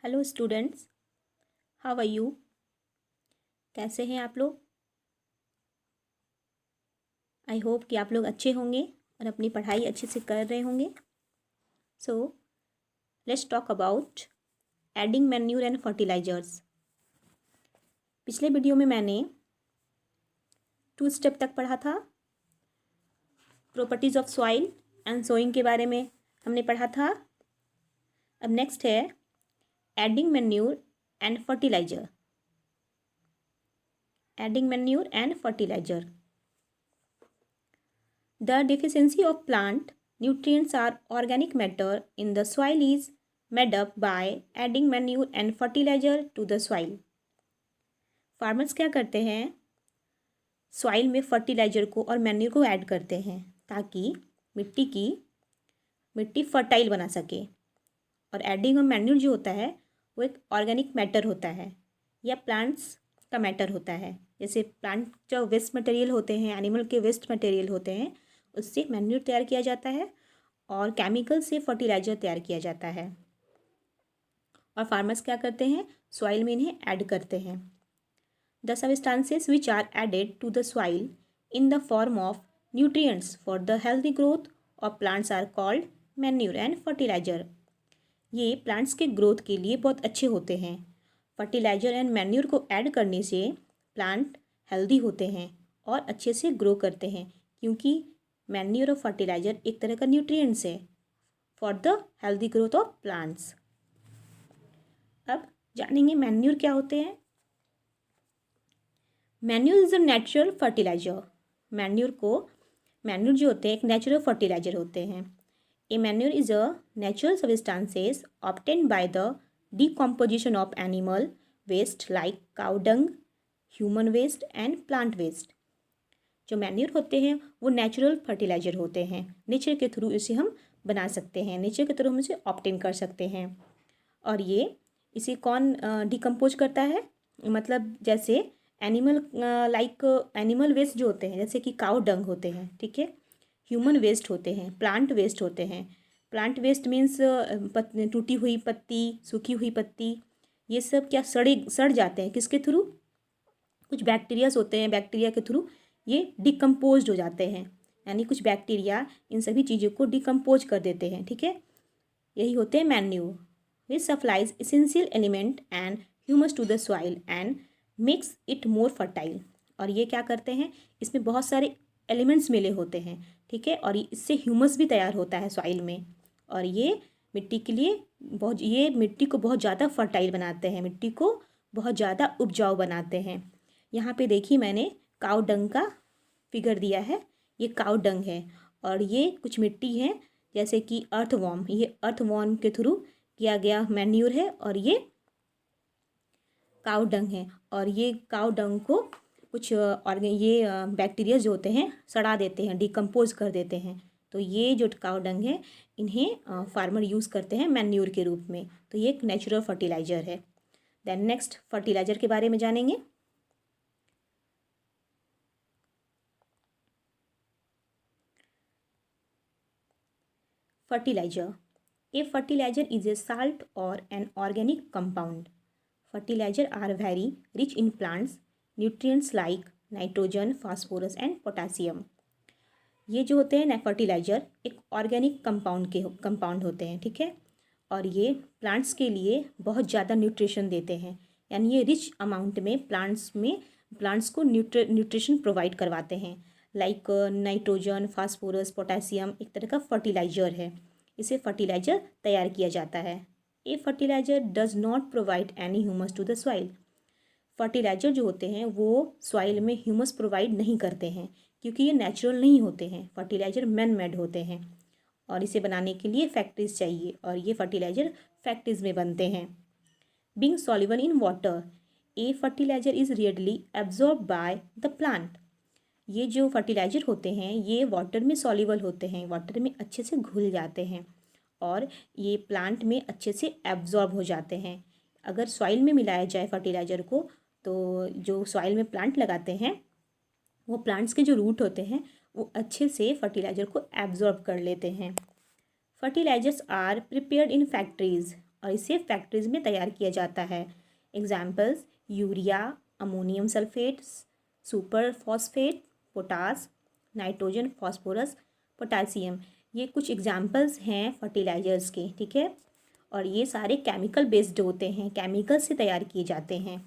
Hello students, how are you. कैसे हैं आप लोग। आई होप कि आप लोग अच्छे होंगे और अपनी पढ़ाई अच्छे से कर रहे होंगे। So let's talk about adding manure and fertilisers. पिछले वीडियो में मैंने 2 स्टेप तक पढ़ा था। Properties of soil and sowing के बारे में हमने पढ़ा था। अब नेक्स्ट है adding manure and fertiliser. Adding manure and fertiliser. The deficiency of plant nutrients or organic matter in the soil is made up by adding manure and fertilizer to the soil. Farmers क्या करते हैं, soil में fertiliser को और manure को add करते हैं ताकि मिट्टी फर्टाइल बना सके। और एडिंग ऑफ मैन्यूर जो होता है वो एक ऑर्गेनिक मैटर होता है या प्लांट्स का मैटर होता है। जैसे प्लांट जो वेस्ट मटेरियल होते हैं, एनिमल के वेस्ट मटेरियल होते हैं, उससे मैन्यूर तैयार किया जाता है और केमिकल से फर्टिलाइज़र तैयार किया जाता है। और फार्मर्स क्या करते हैं, सॉइल में इन्हें ऐड करते हैं। The substances which are added to the soil in the form of nutrients for the healthy growth of plants are called manure and fertiliser. ये प्लांट्स के ग्रोथ के लिए बहुत अच्छे होते हैं। फर्टिलाइज़र एंड मैन्यूर को ऐड करने से प्लांट हेल्दी होते हैं और अच्छे से ग्रो करते हैं, क्योंकि मैन्यूर और फर्टिलाइज़र एक तरह का न्यूट्रिएंट्स है for the healthy growth of plants. अब जानेंगे मैन्यूर क्या होते हैं। Manure is a natural fertiliser. Manure जो होते हैं एक नेचुरल फर्टिलाइज़र होते हैं। A manure is a natural substances obtained by the decomposition of animal waste like cow dung, human waste and plant waste। जो मैन्यूर होते हैं वो नेचुरल फर्टिलाइज़र होते हैं। नेचर के थ्रू इसे हम बना सकते हैं, नेचर के थ्रू हम इसे ऑब्टेन कर सकते हैं। और ये इसे कौन डिकम्पोज करता है, मतलब जैसे एनिमल वेस्ट जो होते हैं, जैसे कि काउ डंग होते हैं, ठीक है, ह्यूमन वेस्ट होते हैं, प्लांट वेस्ट होते हैं। प्लांट वेस्ट मीन्स टूटी हुई पत्ती, सूखी हुई पत्ती, ये सब क्या सड़ जाते हैं, किसके थ्रू, कुछ बैक्टीरियाज होते हैं, बैक्टीरिया के थ्रू ये डिकम्पोज हो जाते हैं। यानी कुछ बैक्टीरिया इन सभी चीज़ों को डिकम्पोज कर देते हैं, ठीक है। यही होते हैं manure. Which supplies essential element and humus to the soil and makes it more fertile. और ये क्या करते हैं, इसमें बहुत सारे एलिमेंट्स मिले होते हैं, ठीक है, और इससे ह्यूमस भी तैयार होता है सॉइल में। और ये मिट्टी के लिए ये मिट्टी को बहुत ज़्यादा फर्टाइल बनाते हैं, मिट्टी को बहुत ज़्यादा उपजाऊ बनाते हैं। यहाँ पे देखिए मैंने काउ डंग का फिगर दिया है, ये काउ डंग है और ये कुछ मिट्टी है जैसे कि अर्थवॉर्म, ये अर्थवॉर्म के थ्रू किया गया मैन्यूर है और ये काउ डंग है। और ये काउ डंग को कुछ बैक्टीरिया जो होते हैं सड़ा देते हैं, डिकम्पोज कर देते हैं। तो ये जो काउ डंग है इन्हें फार्मर यूज़ करते हैं मैन्यूर के रूप में। तो ये एक नेचुरल फर्टिलाइज़र है। देन नेक्स्ट फर्टिलाइज़र के बारे में जानेंगे। Fertiliser. A fertiliser is a salt और an organic compound. Fertilizer are very rich in plants nutrients like nitrogen, phosphorus and potassium. ये जो होते हैं फर्टिलाइज़र एक ऑर्गेनिक कंपाउंड होते हैं, ठीक है, और ये प्लांट्स के लिए बहुत ज़्यादा न्यूट्रिशन देते हैं। यानी ये रिच अमाउंट में प्लांट्स को न्यूट्रिशन प्रोवाइड करवाते हैं। लाइक नाइट्रोजन, फास्फोरस, पोटासियम एक तरह का फर्टिलाइज़र है, इसे फर्टिलाइज़र तैयार किया जाता है। A fertiliser does not provide any humus to the soil. Fertiliser जो होते हैं वो सॉइल में ह्यूमस प्रोवाइड नहीं करते हैं, क्योंकि ये नेचुरल नहीं होते हैं। फर्टिलाइज़र मैन मेड होते हैं और इसे बनाने के लिए फैक्ट्रीज चाहिए और ये फर्टिलाइज़र फैक्ट्रीज में बनते हैं। Being soluble in water, a fertiliser is readily absorb by the plant. ये जो फर्टिलाइज़र होते हैं ये वाटर में सॉल्युबल होते हैं, वाटर में अच्छे से घुल जाते हैं और ये प्लांट में अच्छे से एब्जॉर्ब हो जाते हैं। अगर सॉइल में मिलाया जाए फर्टिलाइज़र को तो जो सॉइल में प्लांट लगाते हैं वो प्लांट्स के जो रूट होते हैं वो अच्छे से फर्टिलाइज़र को एब्जॉर्ब कर लेते हैं। Fertilisers are prepared in factories और इसे फैक्ट्रीज में तैयार किया जाता है। Examples urea, ammonium sulphate, super phosphate, potash, nitrogen, phosphorus, potassium, ये कुछ एग्जाम्पल्स हैं फर्टिलाइजर्स के, ठीक है। और ये सारे केमिकल बेस्ड होते हैं, केमिकल से तैयार किए जाते हैं।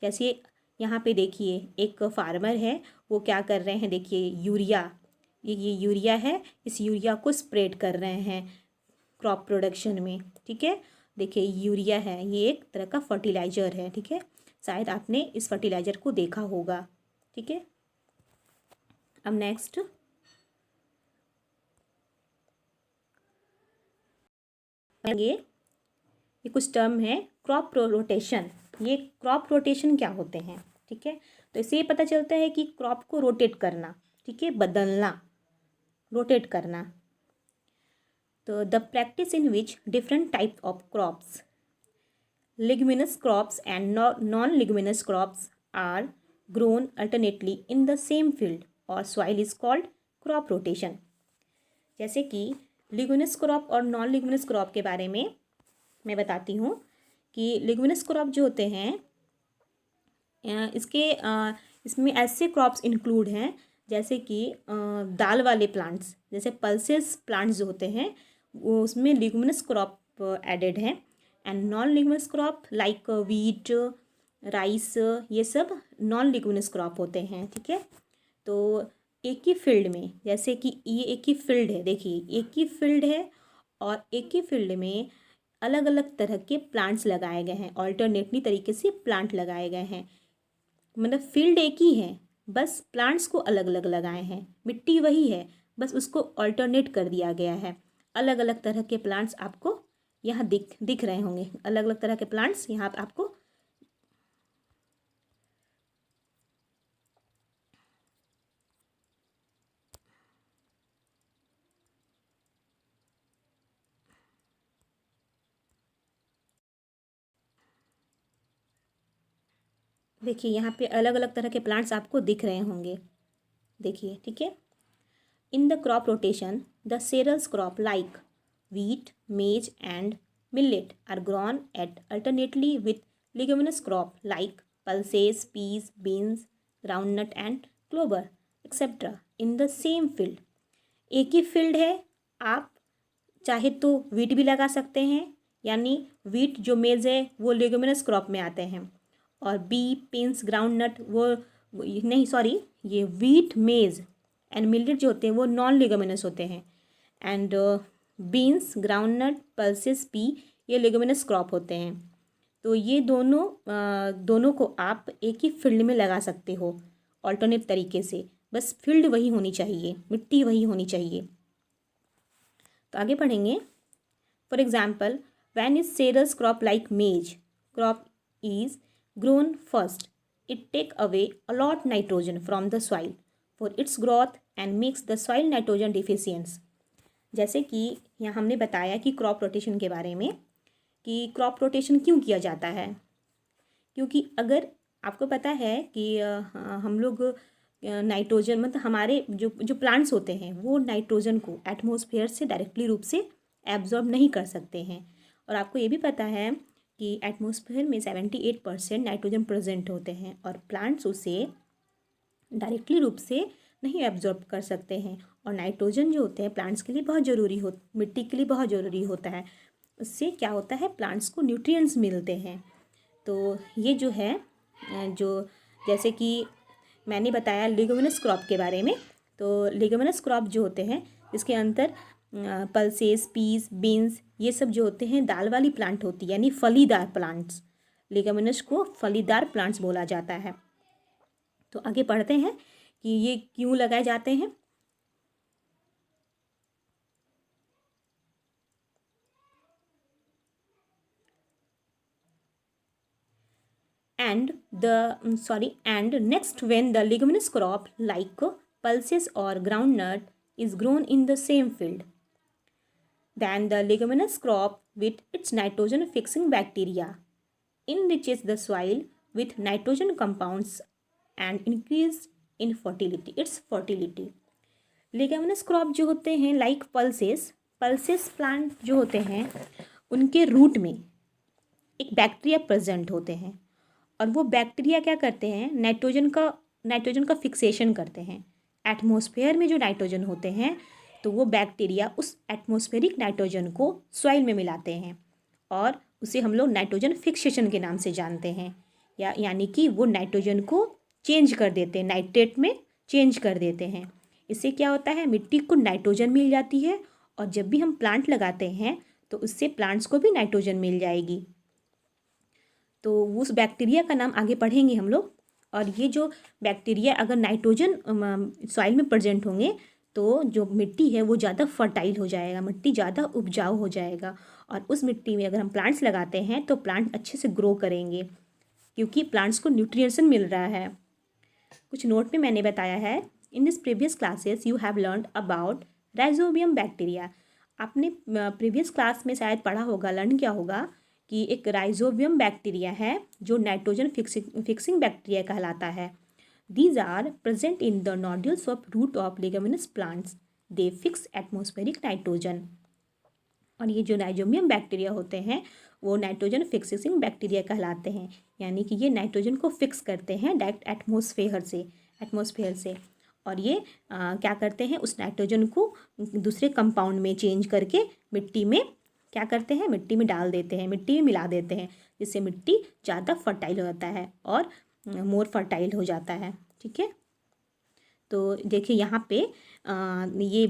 जैसे यहाँ पे देखिए एक फार्मर है, वो क्या कर रहे हैं, देखिए यूरिया, ये यूरिया है, इस यूरिया को स्प्रेड कर रहे हैं क्रॉप प्रोडक्शन में, ठीक है। देखिए यूरिया है, ये एक तरह का फर्टिलाइज़र है, ठीक है। शायद आपने इस फर्टिलाइज़र को देखा होगा, ठीक है। अब नेक्स्ट ये कुछ टर्म है क्रॉप रोटेशन। ये क्रॉप रोटेशन क्या होते हैं, ठीक है। तो इससे ये पता चलता है कि क्रॉप को रोटेट करना, ठीक है, बदलना, रोटेट करना। तो the practice in which different types of crops, leguminous crops and non-leguminous crops are grown alternately in the same field or soil is called crop rotation। जैसे कि लिगुमिनस क्रॉप और नॉन लिगुमिनस क्रॉप के बारे में मैं बताती हूँ कि लिगुमिनस क्रॉप जो होते हैं इसमें ऐसे क्रॉप्स इंक्लूड हैं जैसे कि दाल वाले प्लांट्स, जैसे पल्सेस प्लांट्स जो होते हैं वो उसमें लिगुमिनस क्रॉप एडेड हैं। And non leguminous crop like wheat, rice, ये सब नॉन लिगुमिनस क्रॉप होते हैं, ठीक है। तो एक ही फील्ड में, जैसे कि ये एक ही फील्ड है, देखिए एक ही फील्ड है और एक ही फील्ड में अलग अलग तरह के प्लांट्स लगाए गए हैं, ऑल्टरनेटली तरीके से प्लांट लगाए गए हैं। मतलब फील्ड एक ही है, बस प्लांट्स को अलग अलग लगाए हैं, मिट्टी वही है, बस उसको ऑल्टरनेट कर दिया गया है। अलग अलग तरह के प्लांट्स आपको यहाँ दिख रहे होंगे, अलग अलग तरह के प्लांट्स यहाँ पर आपको देखिए यहाँ पे अलग अलग तरह के प्लांट्स आपको दिख रहे होंगे, देखिए, ठीक है। In the crop rotation the cereals crop like wheat, maize and millet are grown at alternately with leguminous crop like pulses, peas, beans, groundnut and clover etc. in the same field। एक ही field है, आप चाहे तो wheat भी लगा सकते हैं, यानी वीट जो मेज है वो लेगुमिनस क्रॉप में आते हैं, और बी, पिंस, ग्राउंड नट वो नहीं, सॉरी, ये वीट, मेज एंड मिलेट जो होते हैं वो नॉन लेगुमिनस होते हैं। And beans, ground nut, pulses, pea, ये लेगुमिनस क्रॉप होते हैं। तो ये दोनों को आप एक ही फील्ड में लगा सकते हो ऑल्टरनेट तरीके से, बस फील्ड वही होनी चाहिए, मिट्टी वही होनी चाहिए। तो आगे पढ़ेंगे। For example when is cereals crop like maize crop is grown first, it take away a lot nitrogen from the soil for its growth and makes the soil nitrogen deficiency. जैसे कि यहाँ हमने बताया कि क्रॉप रोटेशन के बारे में, कि क्रॉप रोटेशन क्यों किया जाता है, क्योंकि अगर आपको पता है कि हम लोग नाइट्रोजन, मतलब हमारे जो प्लांट्स होते हैं वो नाइट्रोजन को एटमॉस्फेयर से डायरेक्टली रूप से एब्जॉर्ब नहीं कर सकते हैं। और आपको ये भी पता है कि एटमॉस्फेयर में 78% नाइट्रोजन प्रेजेंट होते हैं और प्लांट्स उसे डायरेक्टली रूप से नहीं एब्जॉर्ब कर सकते हैं। और नाइट्रोजन जो होते हैं प्लांट्स के लिए बहुत ज़रूरी हो, मिट्टी के लिए बहुत ज़रूरी होता है। उससे क्या होता है, प्लांट्स को न्यूट्रिएंट्स मिलते हैं। तो ये जो है, जो जैसे कि मैंने बताया लेगुमिनस क्रॉप के बारे में, तो लेगुमिनस क्रॉप जो होते हैं इसके अंदर पल्सेस, पीस, बीन्स, ये सब जो होते हैं दाल वाली प्लांट होती है, यानी फलीदार प्लांट्स। लेगुमिनस को फलीदार प्लांट्स बोला जाता है। तो आगे पढ़ते हैं कि ये क्यों लगाए जाते हैं। And next, when the leguminous crop like pulses or groundnut is grown in the same field, then the leguminous crop with its nitrogen fixing bacteria enriches the soil with nitrogen compounds and increase in its fertility। Leguminous crop जो होते हैं like pulses plant जो होते हैं उनके root में एक bacteria present होते हैं और वो बैक्टीरिया क्या करते हैं, नाइट्रोजन का फिक्सेशन करते हैं। एटमॉस्फेयर में जो नाइट्रोजन होते हैं तो वो बैक्टीरिया उस एटमॉस्फेरिक नाइट्रोजन को सॉइल में मिलाते हैं और उसे हम लोग नाइट्रोजन फिक्सेशन के नाम से जानते हैं। यानी कि वो नाइट्रोजन को चेंज कर देते हैं, नाइट्रेट में चेंज कर देते हैं। इससे क्या होता है, मिट्टी को नाइट्रोजन मिल जाती है और जब भी हम प्लांट लगाते हैं तो उससे प्लांट्स को भी नाइट्रोजन मिल जाएगी। तो उस बैक्टीरिया का नाम आगे पढ़ेंगे हम लोग। और ये जो बैक्टीरिया अगर नाइट्रोजन सॉइल में प्रेजेंट होंगे तो जो मिट्टी है वो ज़्यादा फर्टाइल हो जाएगा, मिट्टी ज़्यादा उपजाऊ हो जाएगा और उस मिट्टी में अगर हम प्लांट्स लगाते हैं तो प्लांट अच्छे से ग्रो करेंगे क्योंकि प्लांट्स को न्यूट्रिएंट्स मिल रहा है। कुछ नोट में मैंने बताया है, in this previous classes you have learned about rhizobium bacteria. आपने प्रीवियस क्लास में शायद पढ़ा होगा, लर्न किया होगा कि एक राइजोबियम बैक्टीरिया है जो नाइट्रोजन फिक्सिंग बैक्टीरिया कहलाता है। These are present in the nodules of root of leguminous plants, they fix atmospheric nitrogen. और ये जो राइजोबियम बैक्टीरिया होते हैं वो नाइट्रोजन फिक्सिंग बैक्टीरिया कहलाते हैं, यानी कि ये नाइट्रोजन को फिक्स करते हैं डायरेक्ट एटमॉस्फेयर से और ये क्या करते हैं, उस नाइट्रोजन को दूसरे कंपाउंड में चेंज करके मिट्टी में क्या करते हैं, मिट्टी में डाल देते हैं, मिट्टी में मिला देते हैं, जिससे मिट्टी ज़्यादा फर्टाइल हो जाता है और मोर फर्टाइल हो जाता है। ठीक है, तो देखिए यहाँ पे ये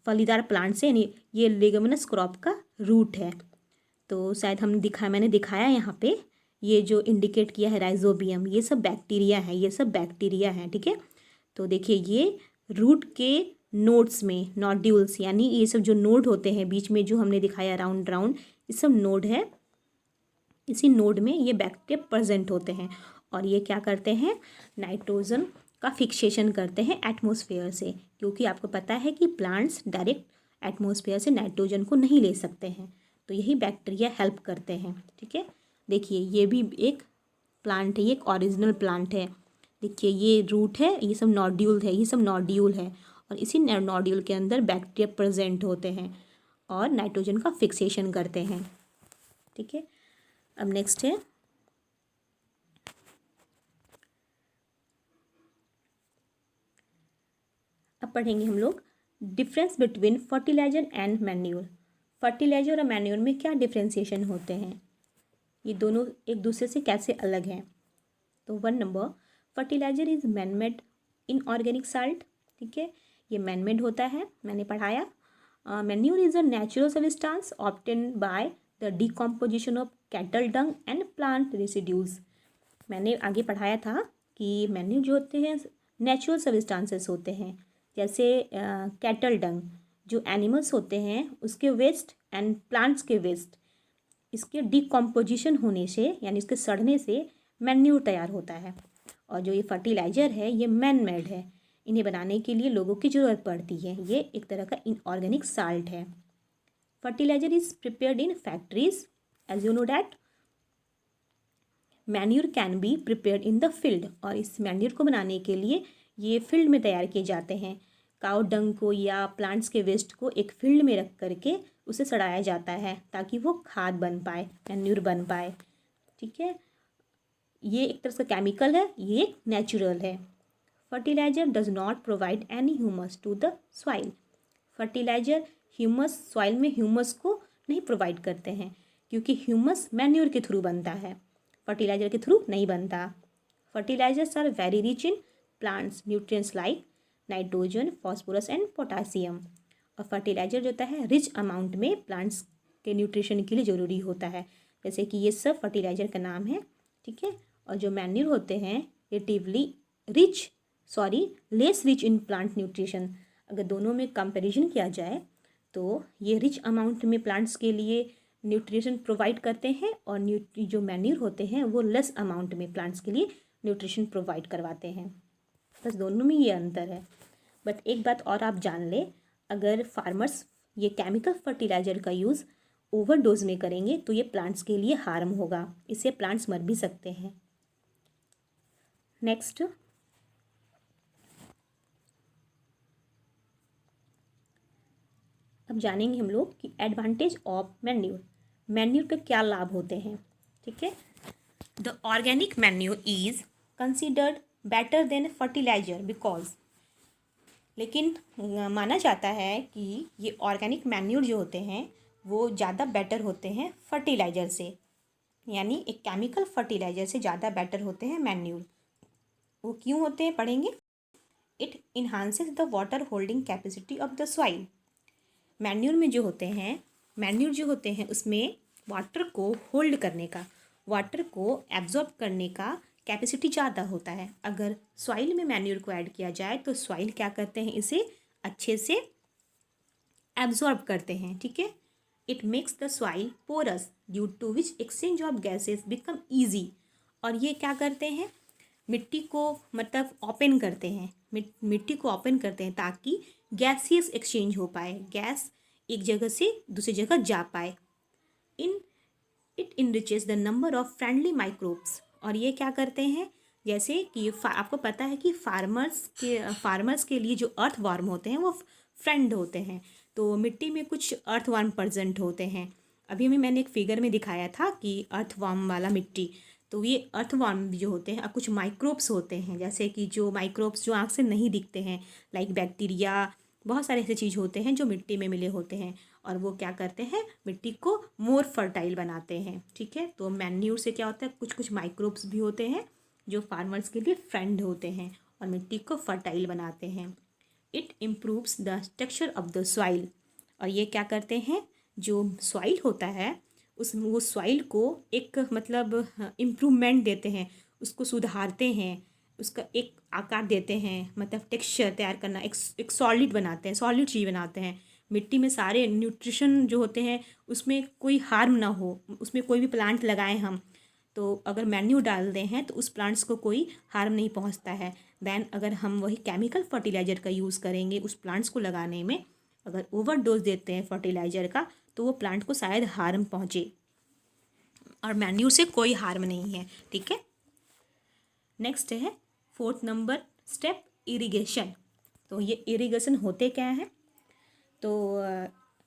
फलीदार प्लांट से यानी ये लेगुमिनस क्रॉप का रूट है। तो शायद मैंने दिखाया यहाँ पे, ये जो इंडिकेट किया है राइजोबियम, ये सब बैक्टीरिया हैं। ठीक है, तो देखिए ये रूट के नोड्स में नोड्यूल्स, यानी ये सब जो नोड होते हैं बीच में जो हमने दिखाया राउंड ये सब नोड है। इसी नोड में ये बैक्टीरिया प्रेजेंट होते हैं और ये क्या करते हैं, नाइट्रोजन का फिक्सेशन करते हैं एटमॉस्फेयर से, क्योंकि आपको पता है कि प्लांट्स डायरेक्ट एटमॉस्फेयर से नाइट्रोजन को नहीं ले सकते हैं, तो यही बैक्टीरिया हेल्प करते हैं। ठीक है, देखिए ये भी एक प्लांट है, ये एक ओरिजिनल प्लांट है। देखिए ये रूट है, ये सब नोड्यूल है और इसी नोड्यूल के अंदर बैक्टीरिया प्रेजेंट होते हैं और नाइट्रोजन का फिक्सेशन करते हैं। ठीक है, अब नेक्स्ट है, अब पढ़ेंगे हम लोग difference between fertiliser and manure. Fertiliser और मैन्योर में क्या डिफ्रेंसिएशन होते हैं, ये दोनों एक दूसरे से कैसे अलग हैं। तो 1 number, fertiliser is manmade inorganic salt. ठीक है, ये मैनमेड होता है, मैंने पढ़ाया। Manure is a natural substance obtain by the decomposition of cattle dung and plant residues. मैंने आगे पढ़ाया था कि मैन्योर जो होते हैं नेचुरल सब्सटेंसेस होते हैं, जैसे कैटल डंग जो एनिमल्स होते हैं उसके वेस्ट एंड प्लांट्स के वेस्ट, इसके डिकम्पोजिशन होने से यानी इसके सड़ने से मैन्योर तैयार होता है। और जो ये फर्टिलाइज़र है ये मैन मेड है, इन्हें बनाने के लिए लोगों की ज़रूरत पड़ती है, ये एक तरह का इनऑर्गेनिक साल्ट है। Fertiliser is prepared in factories, as you know that manure can be prepared in the field. और इस मैन्योर को बनाने के लिए ये फील्ड में तैयार किए जाते हैं। काउ डंग को या प्लांट्स के वेस्ट को एक फील्ड में रख करके उसे सड़ाया जाता है ताकि वो खाद बन पाए, मैन्योर बन पाए। ठीक है, ये एक तरह से केमिकल है, ये एक नेचुरल है। Fertiliser does not provide any humus to the soil. Fertiliser humus, soil में ह्यूमस को नहीं प्रोवाइड करते हैं क्योंकि ह्यूमस मैन्योर के थ्रू बनता है, फर्टिलाइजर के थ्रू नहीं बनता। Fertilisers are very rich in plants nutrients like nitrogen, phosphorus and potassium. और फर्टिलाइजर जो होता है रिच अमाउंट में प्लांट्स के न्यूट्रिशन के लिए ज़रूरी होता है, जैसे कि ये सब फर्टिलाइजर का नाम है। ठीक है, और जो मैन्योर होते हैं relatively less rich in plant nutrition. अगर दोनों में कंपैरिजन किया जाए तो ये रिच अमाउंट में प्लांट्स के लिए न्यूट्रिशन प्रोवाइड करते हैं और जो मैन्योर होते हैं वो लेस अमाउंट में प्लांट्स के लिए न्यूट्रिशन प्रोवाइड करवाते हैं। बस दोनों में ये अंतर है। बट एक बात और आप जान लें, अगर फार्मर्स ये केमिकल फर्टिलाइज़र का यूज़ ओवरडोज में करेंगे तो ये प्लांट्स के लिए हार्म होगा, इससे प्लांट्स मर भी सकते हैं। नेक्स्ट, अब जानेंगे हम लोग कि एडवांटेज ऑफ मैन्योर। मैन्यूर के क्या लाभ होते हैं, ठीक है। The organic manure is considered better than fertiliser because, लेकिन माना जाता है कि ये ऑर्गेनिक मैन्यूर जो होते हैं वो ज़्यादा बेटर होते हैं फर्टिलाइज़र से, यानी एक केमिकल फर्टिलाइज़र से ज़्यादा बेटर होते हैं मैन्यूर। वो क्यों होते हैं पढ़ेंगे। It enhances the water holding capacity of the soil. Manure जो होते हैं उसमें वाटर को होल्ड करने का, वाटर को एब्जॉर्ब करने का कैपेसिटी ज़्यादा होता है। अगर सॉइल में मैन्यूर को ऐड किया जाए तो सॉइल क्या करते हैं, इसे अच्छे से एब्जॉर्ब करते हैं, ठीक है। It makes the soil porous due to which exchange of gases become easy. और ये क्या करते हैं, मिट्टी को मतलब ओपन करते हैं, मिट्टी को ओपन करते हैं ताकि गैसियस एक्सचेंज हो पाए, गैस एक जगह से दूसरी जगह जा पाए। In it enriches the number of friendly microbes. और ये क्या करते हैं, जैसे कि आपको पता है कि फार्मर्स के लिए जो अर्थ वार्म होते हैं वो फ्रेंड होते हैं। तो मिट्टी में कुछ अर्थ वार्म प्रेजेंट होते हैं। अभी मैंने एक फिगर में दिखाया था कि अर्थ वार्म वाला मिट्टी, तो ये अर्थ वार्म जो होते हैं कुछ माइक्रोब्स होते हैं, जैसे कि जो माइक्रोब्स जो आँख से नहीं दिखते हैं, लाइक बैक्टीरिया, बहुत सारे ऐसे चीज़ होते हैं जो मिट्टी में मिले होते हैं। और वो क्या करते हैं, मिट्टी को मोर फर्टाइल बनाते हैं, ठीक है। तो मैन्यूर से क्या होता है, कुछ कुछ माइक्रोब्स भी होते हैं जो फार्मर्स के लिए फ्रेंड होते हैं और मिट्टी को फर्टाइल बनाते हैं। It improves the texture of the soil. और ये क्या करते हैं, जो सॉइल होता है वो सॉइल को एक मतलब इम्प्रूवमेंट देते हैं, उसको सुधारते हैं, उसका एक आकार देते हैं, मतलब टेक्सचर तैयार करना, एक सॉलिड बनाते हैं, सॉलिड चीज़ बनाते हैं। मिट्टी में सारे न्यूट्रिशन जो होते हैं उसमें कोई हार्म ना हो, उसमें कोई भी प्लांट लगाएं हम तो अगर मैन्यूर डाल दें हैं तो उस प्लांट्स को कोई हार्म नहीं पहुंचता है। देन अगर हम वही केमिकल फर्टिलाइज़र का यूज़ करेंगे उस प्लांट्स को लगाने में, अगर ओवर डोज देते हैं फर्टिलाइज़र का तो वो प्लांट को शायद हार्म पहुँचे, और मैन्यूर से कोई हार्म नहीं है, ठीक है। नेक्स्ट है 4th नंबर स्टेप, इरिगेशन। तो ये इरिगेशन होते क्या हैं, तो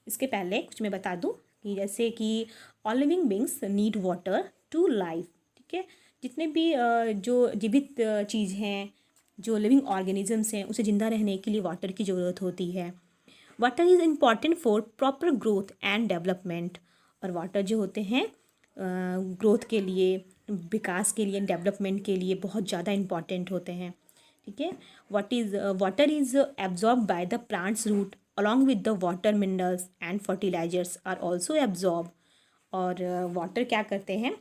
इसके पहले कुछ मैं बता दूं कि जैसे कि all living beings need water to life, ठीक है। जितने भी जो जीवित चीज़ हैं, जो लिविंग ऑर्गेनिजम्स हैं, उसे ज़िंदा रहने के लिए वाटर की ज़रूरत होती है। Water is important for proper growth and development. और वाटर जो होते हैं ग्रोथ के लिए, विकास के लिए, डेवलपमेंट के लिए बहुत ज़्यादा इम्पॉर्टेंट होते हैं, ठीक है। Water is absorb by the plants root along with the water minerals and fertilisers are also absorb. और वाटर क्या करते हैं,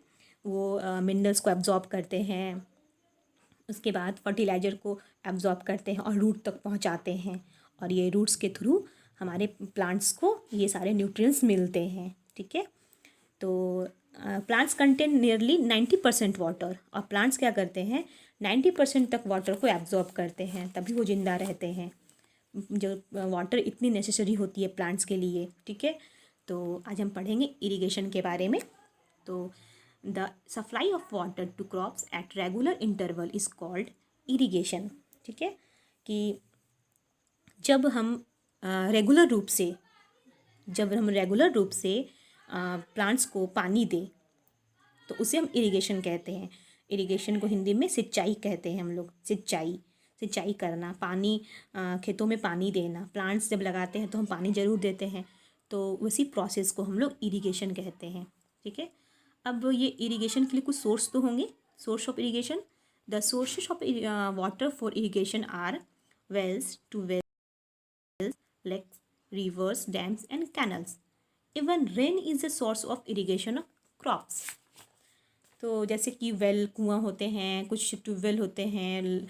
वो मिनरल्स को एब्जॉर्ब करते हैं, उसके बाद फर्टिलाइज़र को एब्जॉर्ब करते हैं और रूट तक पहुंचाते हैं, और ये रूट्स के थ्रू हमारे प्लांट्स को ये सारे न्यूट्रिएंट्स मिलते हैं, ठीक है। तो प्लांट्स कंटेन नियरली 90% वाटर, और प्लांट्स क्या करते हैं 90% तक वाटर को एब्जॉर्ब करते हैं, तभी वो ज़िंदा रहते हैं। जो वाटर इतनी नेसेसरी होती है प्लांट्स के लिए, ठीक है। तो आज हम पढ़ेंगे इरिगेशन के बारे में। तो the supply of water to crops at regular interval is called irrigation, ठीक है। कि जब हम रेगुलर रूप से प्लांट्स को पानी दें तो उसे हम इरिगेशन कहते हैं। इरिगेशन को हिंदी में सिंचाई कहते हैं हम लोग, सिंचाई करना, पानी खेतों में पानी देना। प्लांट्स जब लगाते हैं तो हम पानी ज़रूर देते हैं, तो उसी प्रोसेस को हम लोग इरिगेशन कहते हैं, ठीक है। अब ये इरिगेशन के लिए कुछ सोर्स तो होंगे, source of irrigation. The sources of water for irrigation are wells, tubewells, lakes, rivers, dams and canals. Even rain is a source of irrigation of crops. तो जैसे कि वेल, कुआं होते हैं, कुछ ट्यूबवेल होते हैं,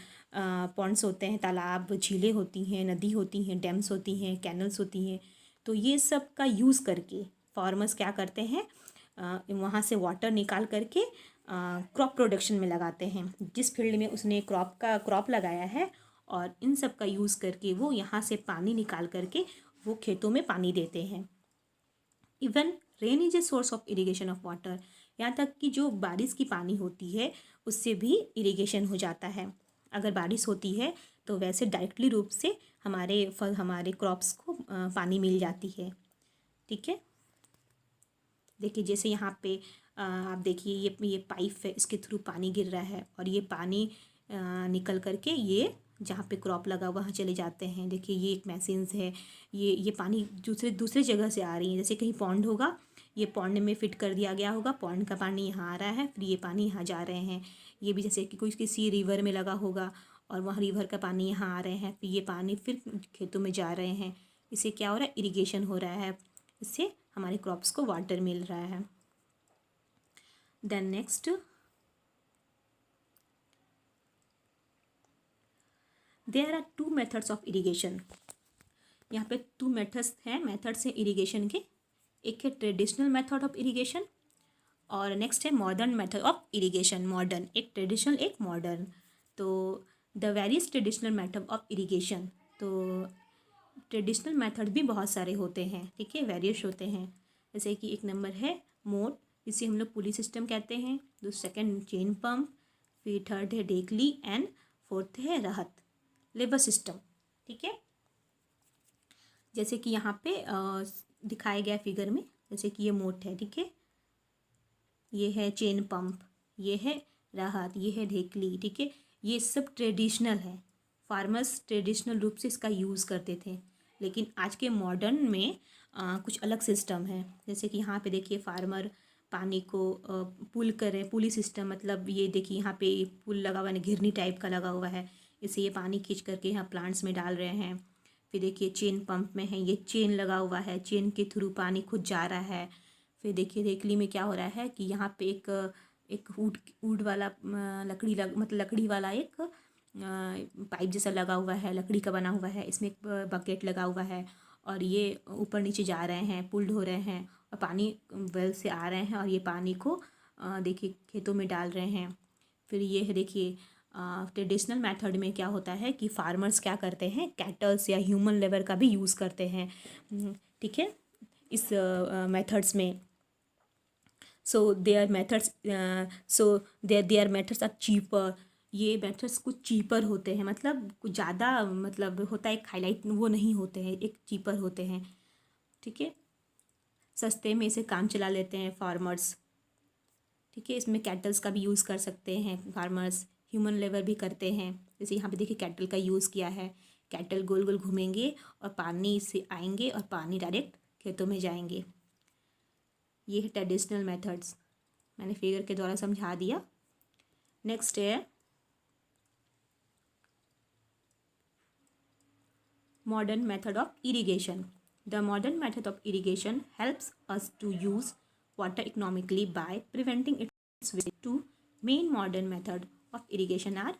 पॉन्ड्स होते हैं, तालाब, झीलें होती हैं, नदी होती हैं, डैम्स होती हैं, कैनल्स होती हैं। तो ये सब का यूज़ करके फार्मर्स क्या करते हैं, वहाँ से वाटर निकाल करके क्रॉप प्रोडक्शन में लगाते हैं। जिस फील्ड में उसने क्रॉप लगाया है, और इन सब का यूज़ करके वो यहाँ से पानी निकाल करके वो खेतों में पानी देते हैं। Even rain is a source of irrigation of water. यहाँ तक कि जो बारिश की पानी होती है उससे भी इरिगेशन हो जाता है। अगर बारिश होती है तो वैसे डायरेक्टली रूप से हमारे क्रॉप्स को पानी मिल जाती है, ठीक है। देखिए जैसे यहाँ पे आप देखिए ये पाइप है, इसके थ्रू पानी गिर रहा है और ये पानी निकल करके ये जहाँ पे क्रॉप लगा वहाँ चले जाते हैं। देखिए ये एक मशीन्स है, ये पानी दूसरे दूसरे जगह से आ रही है। जैसे कहीं पॉन्ड होगा, ये पॉन्ड में फिट कर दिया गया होगा, पॉन्ड का पानी यहाँ आ रहा है, फिर ये पानी यहाँ जा रहे हैं। ये भी जैसे कि कोई किसी रिवर में लगा होगा और वहाँ रिवर का पानी यहाँ आ रहे हैं, फिर ये पानी फिर खेतों में जा रहे हैं। इससे क्या हो रहा है, इरिगेशन हो रहा है, इससे हमारे क्रॉप्स को वाटर मिल रहा है। Then next, there are 2 methods of irrigation. यहाँ पे 2 मेथड्स हैं इरिगेशन के। एक है ट्रेडिशनल मेथड ऑफ इरिगेशन और नेक्स्ट है modern method of irrigation. Modern एक ट्रेडिशनल, एक मॉडर्न। तो the various traditional method of irrigation, तो ट्रेडिशनल मेथड भी बहुत सारे होते हैं, ठीक है, वेरियस होते हैं। जैसे कि एक नंबर है मोट, इसे हम लोग पुली सिस्टम कहते हैं। सेकंड चेन पम्प, फिर थर्ड है डेकली एंड फोर्थ है रहत लेबर सिस्टम, ठीक है। जैसे कि यहाँ पे दिखाया गया फिगर में, जैसे कि ये मोट है, ठीक है, ये है चेन पंप, ये है राहत, ये है ढेकली, ठीक है। ये सब ट्रेडिशनल है, फार्मर्स ट्रेडिशनल रूप से इसका यूज़ करते थे। लेकिन आज के मॉडर्न में कुछ अलग सिस्टम है। जैसे कि यहाँ पे देखिए फार्मर पानी को पुल कर रहे हैं, पुली सिस्टम, मतलब ये देखिए यहाँ पे पुल लगा हुआ है, घिरनी टाइप का लगा हुआ है, इससे ये पानी खींच करके यहाँ प्लांट्स में डाल रहे हैं। फिर देखिए चेन पंप में है, ये चेन लगा हुआ है, चेन के थ्रू पानी खुद जा रहा है। फिर देखिए रेकली में क्या हो रहा है कि यहाँ पे एक वुड वाला मतलब लकड़ी वाला एक पाइप जैसा लगा हुआ है, लकड़ी का बना हुआ है, इसमें एक बकेट लगा हुआ है और ये ऊपर नीचे जा रहे हैं, पुल्ड हो रहे हैं और पानी वेल से आ रहे हैं और ये पानी को देखिए खेतों में डाल रहे हैं। फिर ये है देखिए ट्रेडिशनल मेथड में क्या होता है कि फार्मर्स क्या करते हैं, कैटल्स या ह्यूमन लेबर का भी यूज़ करते हैं, ठीक है, इस मेथड्स में। So their methods are cheaper. ये मेथड्स कुछ चीपर होते हैं, मतलब कुछ ज़्यादा मतलब होता है, एक हाईलाइट वो नहीं होते हैं, एक चीपर होते हैं, ठीक है। सस्ते में इसे काम चला लेते हैं फार्मर्स, ठीक है। इसमें कैटल्स का भी यूज़ कर सकते हैं फार्मर्स, ह्यूमन लेबर भी करते हैं। जैसे यहाँ पे देखिए कैटल का यूज़ किया है, कैटल गोल गोल घूमेंगे और पानी से आएंगे और पानी डायरेक्ट खेतों में जाएंगे। ये है ट्रेडिशनल मेथड्स, मैंने फिगर के द्वारा समझा दिया। नेक्स्ट है modern method of irrigation. The modern method of irrigation helps us to use water economically by preventing its waste. Two main modern method of irrigation are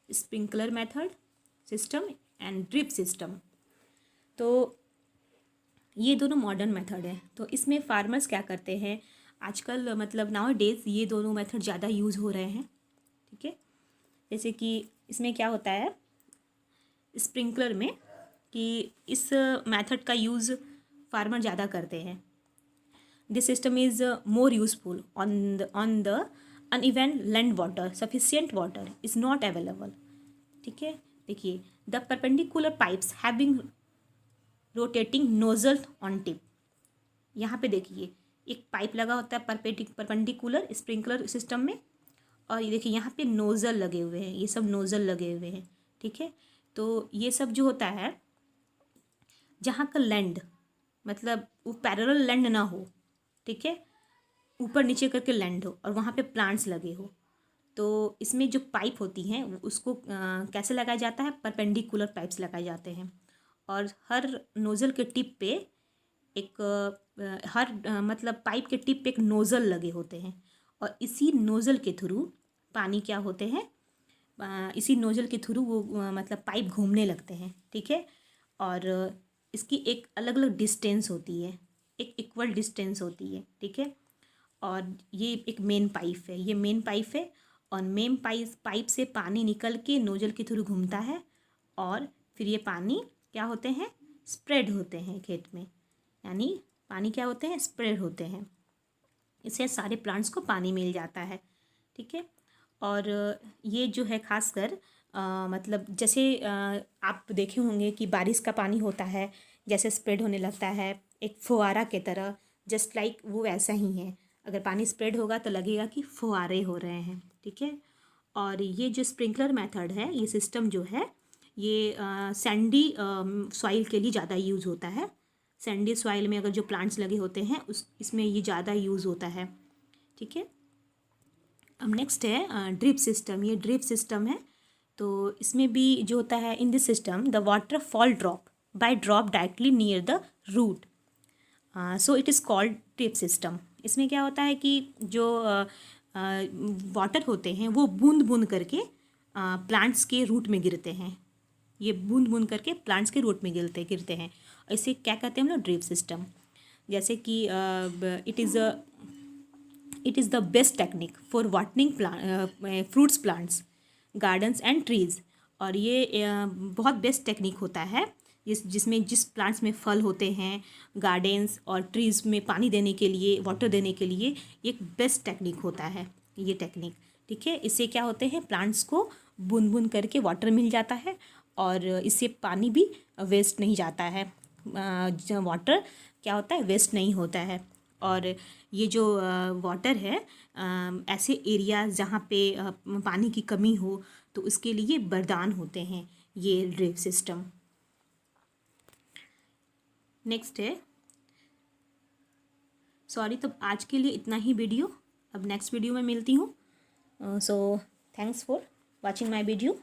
sprinkler method system and drip system. तो ये दोनों modern method हैं। तो इसमें farmers क्या करते हैं आजकल, मतलब नाउ डेज ये दोनों मेथड ज़्यादा यूज़ हो रहे हैं, ठीक है। जैसे कि इसमें क्या होता है स्प्रिंकलर में कि इस मेथड का यूज़ फार्मर ज़्यादा करते हैं। This system is more useful on the uneven land water. Sufficient water is not available. ठीक है, देखिए the perpendicular pipes having rotating nozzle on tip. यहाँ पे देखिए एक पाइप लगा होता है परपेंडिकुलर स्प्रिंकलर सिस्टम में, और ये देखिए यहाँ पे नोज़ल लगे हुए हैं, ये सब नोज़ल लगे हुए हैं, ठीक है। तो ये सब जो होता है जहाँ का लैंड मतलब वो पैरेलल लैंड ना हो, ठीक है, ऊपर नीचे करके लैंड हो और वहाँ पे प्लांट्स लगे हो, तो इसमें जो पाइप होती हैं उसको कैसे लगाया जाता है, परपेंडिकुलर पाइप्स लगाए जाते हैं। और हर नोज़ल के टिप पे एक मतलब पाइप के टिप पे एक नोज़ल लगे होते हैं और इसी नोज़ल के थ्रू पानी क्या होते हैं, इसी नोज़ल के थ्रू वो मतलब पाइप घूमने लगते हैं, ठीक है। और इसकी एक अलग अलग डिस्टेंस होती है, एक इक्वल डिस्टेंस होती है, ठीक है। और ये एक मेन पाइप है, ये मेन पाइप है और मेन पाइप से पानी निकल के नोजल के थ्रू घूमता है और फिर ये पानी क्या होते हैं, स्प्रेड होते हैं खेत में, यानी पानी क्या होते हैं, स्प्रेड होते हैं, इससे सारे प्लांट्स को पानी मिल जाता है, ठीक है। और ये जो है खासकर मतलब जैसे आप देखे होंगे कि बारिश का पानी होता है जैसे स्प्रेड होने लगता है एक फुहारा की तरह, जस्ट लाइक वो वैसा ही है। अगर पानी स्प्रेड होगा तो लगेगा कि फुहारे हो रहे हैं, ठीक है। और ये जो स्प्रिंकलर मेथड है, ये सिस्टम जो है, ये सैंडी सॉइल के लिए ज़्यादा यूज़ होता है। सैंडी सॉइल में अगर जो प्लांट्स लगे होते हैं इसमें ये ज़्यादा यूज़ होता है, ठीक है। अब नेक्स्ट है ड्रिप सिस्टम। ये ड्रिप सिस्टम है, तो इसमें भी जो होता है, in this system the water fall drop by drop directly near the root, so it is called drip system. इसमें क्या होता है कि जो वाटर होते हैं वो बूंद बूंद करके प्लांट्स के रूट में गिरते हैं। ये बूंद बूंद करके प्लांट्स के रूट में गिरते हैं। इसे क्या कहते हैं हम लोग? Drip system. जैसे कि it is the best technique for watering fruits plants, gardens and trees. और ये बहुत बेस्ट टेक्निक होता है जिस प्लांट्स में फल होते हैं, गार्डन्स और ट्रीज़ में पानी देने के लिए, वाटर देने के लिए एक बेस्ट टेक्निक होता है ये टेक्निक, ठीक है। इससे क्या होते हैं, प्लांट्स को बूंद बूंद करके वाटर मिल जाता है और इससे पानी भी वेस्ट नहीं जाता है। वाटर क्या होता है, वेस्ट नहीं होता है। और ये जो वाटर है, ऐसे एरिया जहाँ पे पानी की कमी हो तो उसके लिए वरदान होते हैं ये ड्रिप सिस्टम। नेक्स्ट है, सॉरी, तो आज के लिए इतना ही वीडियो। अब नेक्स्ट वीडियो में मिलती हूँ। So thanks for watching my video.